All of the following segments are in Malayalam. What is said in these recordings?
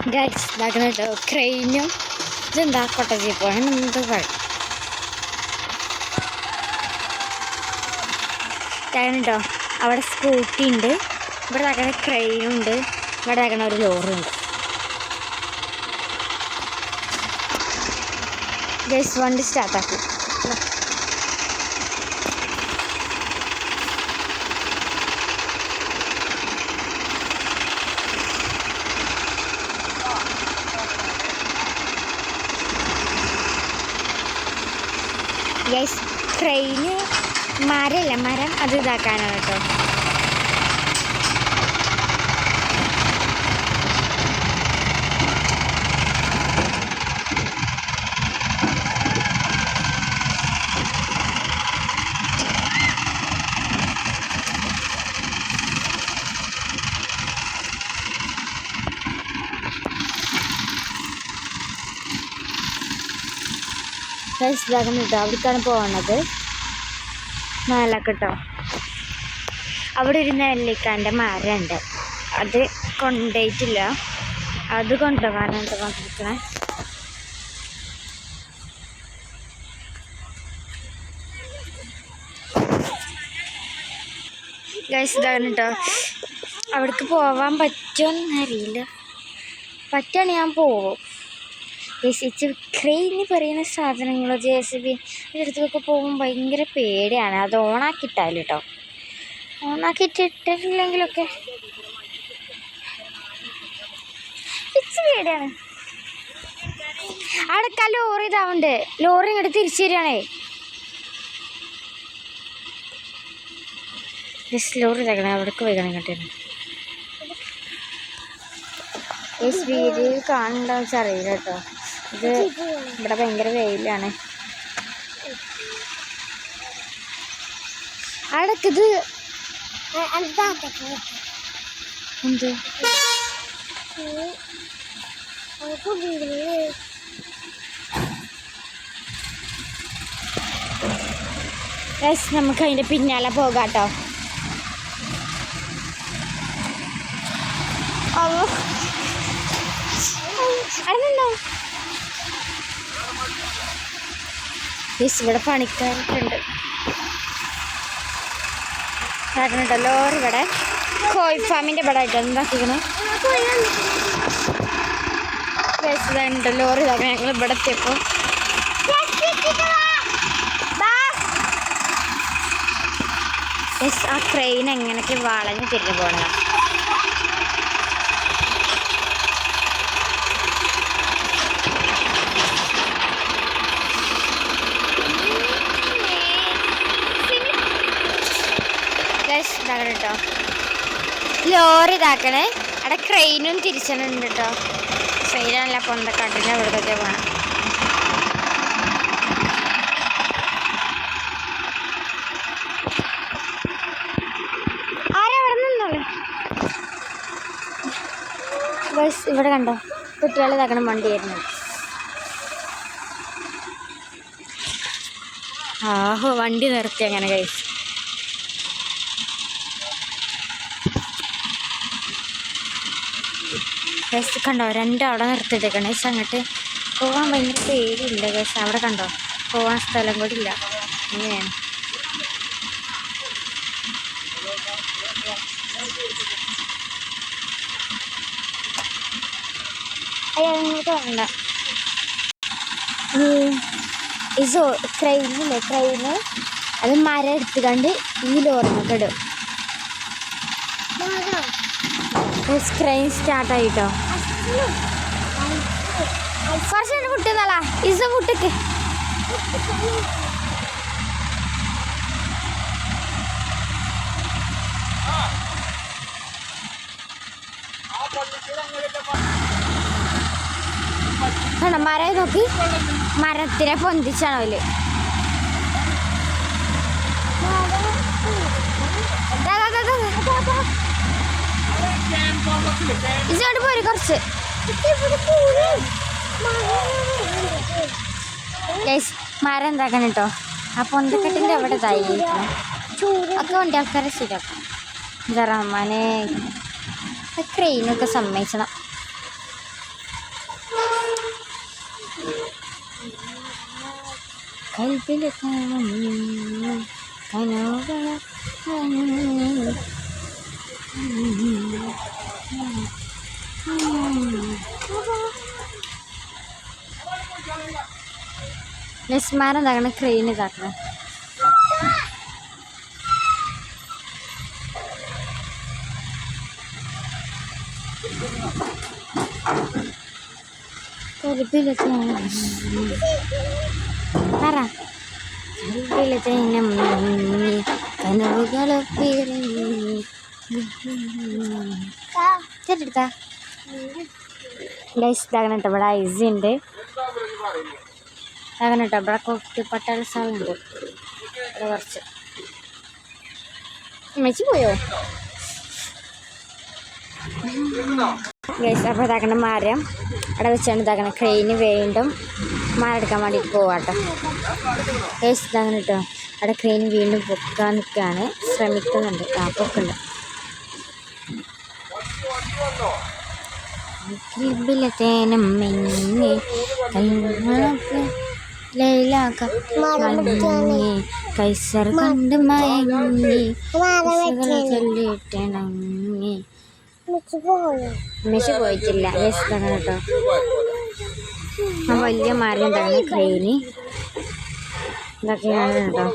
ഗൈസ് ഇതാക്കണം കേട്ടോ ക്രെയിനും ഇതെന്താ കൊട്ടജീപ്പാണ് നമുക്ക് ഇതാക്കണം കേട്ടോ. അവിടെ സ്കൂട്ടി ഉണ്ട്, ഇവിടെ ഇതാക്കണ ക്രെയിനുണ്ട്, ഇവിടെ ഇതാക്കണ ഒരു ലോറിയുണ്ട്. ഗൈസ് വണ്ടി സ്റ്റാർട്ടാക്കി. ഗൈസ് ട്രെയിന് മരം അത് ഇതാക്കാനാണ് കേട്ടോ. ഗൈസ് ഇതാക്കണം കേട്ടോ. അവിടേക്കാണ് പോകുന്നത് മേലക്കെട്ടോ. അവിടെ ഒരു നെല്ലിക്കാൻ്റെ മരമുണ്ട്, അത് കൊണ്ടുപോയിട്ടില്ല, അത് കൊണ്ടുപോകാനായിട്ട് വന്നിരിക്കണേ. ഗൈസ് ഇതാണ് കേട്ടോ. അവിടേക്ക് പോവാൻ പറ്റുമെന്നറിയില്ല, പറ്റുകയാണെങ്കിൽ ഞാൻ പോവും. ക്രെയിന് പറയുന്ന സാധനങ്ങളോ JCB അടുത്തൊക്കെ പോകുമ്പോൾ ഭയങ്കര പേടിയാണ്. അത് ഓണാക്കിയിട്ടാലും കേട്ടോ, ഓണാക്കിയിട്ടിട്ടില്ലെങ്കിലൊക്കെ പേടിയാണ്. അവിടെക്കാ ലോറി ഇതാവുണ്ട്, ലോറി ഇങ്ങോട്ട് തിരിച്ചു തരികയാണേ. ലോറി ഇതാക്കണേ, അവിടേക്ക് പോയിക്കണം ഇങ്ങോട്ട്. വീഡിയോയിൽ കാണുന്നുണ്ടോ വെച്ചാൽ അറിയില്ല കേട്ടോ. ഇത് ഇവിടെ ഭയങ്കര വെയിലാണ്. അവിടേക്കിത് എന്ത് നമുക്ക് അതിൻ്റെ പിന്നാലെ പോകാട്ടോ. ഇവിടെ പണിക്കാരൊക്കെ ഉണ്ട്. കേട്ടോ ലോറി ഇവിടെ കോഴി ഫാമിൻ്റെ ഇവിടെ ആയിട്ട് എന്താക്കിക്കണം ലോറി ഇതാക്കണം. ഞങ്ങൾ ഇവിടെ എത്തിയപ്പോൾ ആ ട്രെയിൻ എങ്ങനെയൊക്കെ വളഞ്ഞ് തിരിഞ്ഞു പോകണം. കേട്ടോ ലോറി ഇതാക്കണേ. അവിടെ ക്രെയിനും തിരിച്ചുണ്ട് കേട്ടോ. ട്രെയിനല്ല പൊന്തക്കാട്ടിൻ്റെ അവിടത്തൊക്കെ വേണം. ആരവിടെ നിന്നോളൂ. ബസ് ഇവിടെ കണ്ടോ കുട്ടികൾ ഇതാക്കണം വണ്ടി വരുന്നത്. ആഹോ വണ്ടി നിർത്തി അങ്ങനെ കഴിച്ചു. ഗൈസ് കണ്ടോ രണ്ടവിടെ നിർത്തിയിട്ടേക്കണേ. അങ്ങോട്ട് പോകാൻ ഭയങ്കര പേടിയില്ല ഗൈസ്. അവിടെ കണ്ടോ പോകാൻ സ്ഥലം കൂടി ഇല്ല. അങ്ങനെയാണ്. ഇങ്ങോട്ട് വേണ്ട. ട്രെയിനില്ലേ ട്രെയിന് അത് മരം എടുത്തുകൊണ്ട് ഈ ലോറിനൊക്കെ ഇടും. ട്രെയിൻ സ്റ്റാർട്ടായിട്ടോ. കുറച്ച് വിട്ടുന്നല്ല ഇസ വിട്ടക്ക്. മരം നോക്കി മരത്തിനെ പൊന്തിച്ചാണോ അതില്. ഇങ്ങോട്ട് പോര് കുറച്ച്. മരം എന്താക്കണം കേട്ടോ. ആ പൊന്തക്കെട്ടിൻ്റെ അവിടെ ഇതായിരിക്കണം ഒക്കെ വണ്ടി ആൾക്കാരെ ശരിയാക്കണം. എന്താ റഹ്മാനെ ക്രെയിനൊക്കെ സമ്മതിക്കണം. കൽപ്പിലെ കനോകള നെസ്മാരം ഇതാക്കണം, ക്രെയിൻ ഇതാക്കണം. പറ കനവുകളൊക്കെ കേട്ടെടുത്താ ഗൈസ് ഇതാകണം കേട്ടോ. ഇവിടെ ഐസ് ഉണ്ട് ഇതാകണം കേട്ടോ. ഇവിടെ കൊട്ടിപ്പട്ടാള സ്ഥലമുണ്ട് ഇവിടെ കുറച്ച്. മെച്ചി പോയോ ഗൈസ്? അപ്പോൾ ഇതാക്കണം മരം അവിടെ വെച്ചാണ് ഇതാക്കണം ക്രെയിന് വീണ്ടും മരം എടുക്കാൻ വേണ്ടിയിട്ട് പോവാട്ടോ ഗൈസ്. ഇതാകണം കേട്ടോ. അവിടെ ക്രെയിൻ വീണ്ടും പൊക്കാൻ നിൽക്കുകയാണ്, ശ്രമിക്കുന്നുണ്ട്. പൊക്കുണ്ട്. തേനം മെങ്ങി കൈസർ കണ്ട് മയങ്ങി ചൊല്ലിട്ടിണങ്ങി. മെസ്സി പോയിട്ടില്ല ഗൈസ്. ഇതാകണം കേട്ടോ. ആ വലിയ മരം എന്താണ് ക്രെയിന് ഇതൊക്കെയാണ് കേട്ടോ.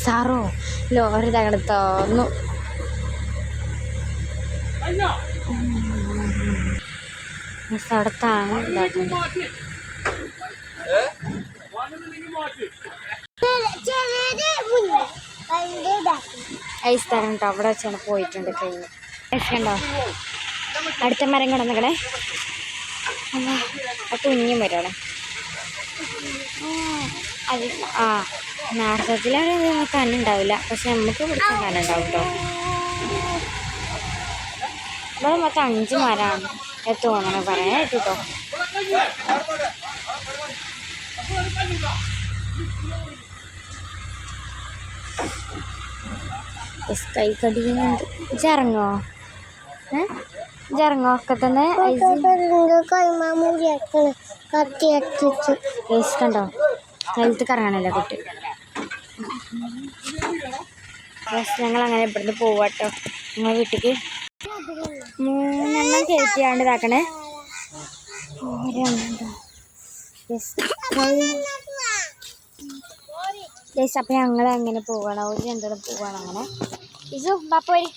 സാറോ ലോറി തകട് തോന്നു. സ്ഥലത്താണ് ഇതാക്കുന്നത്. ഐസ് തരം കേട്ടോ. അവിടെ വെച്ചാണ് പോയിട്ടുണ്ട് കഴിഞ്ഞ്. ഐസ് കണ്ടോ അടുത്ത മരം കിടന്നക്കടെ. ആ കുഞ്ഞും വരും അവിടെ. അത് നാടകത്തിലാണ് കണ്ണുണ്ടാവില്ല, പക്ഷെ നമുക്ക് പിടിച്ച കണ്ണുണ്ടാവും കേട്ടോ. ഇവിടെ മൊത്തം 5 മരമാണ് തോന്നണ പറയാൻ കേട്ടോ. കൈ കടിക്കുന്നുണ്ട്. ഇറങ്ങോ ഇറങ്ങോ ഒക്കെ തന്നെ കണ്ടോ. ഹെൽത്ത് കറങ്ങാനല്ലേ കുട്ടി. ഞങ്ങൾ അങ്ങനെ ഇവിടുന്ന് പോവാട്ടോ. ഞങ്ങൾ വീട്ടിലേക്ക് 3 കയറ്റിയാണ്ട് ഇതാക്കണേ. അപ്പം ഞങ്ങൾ അങ്ങനെ പോവാണ്. ഒരു രണ്ടെണ്ണം പോവാണ് അങ്ങനെ. ഇസു ബാപ്പോരി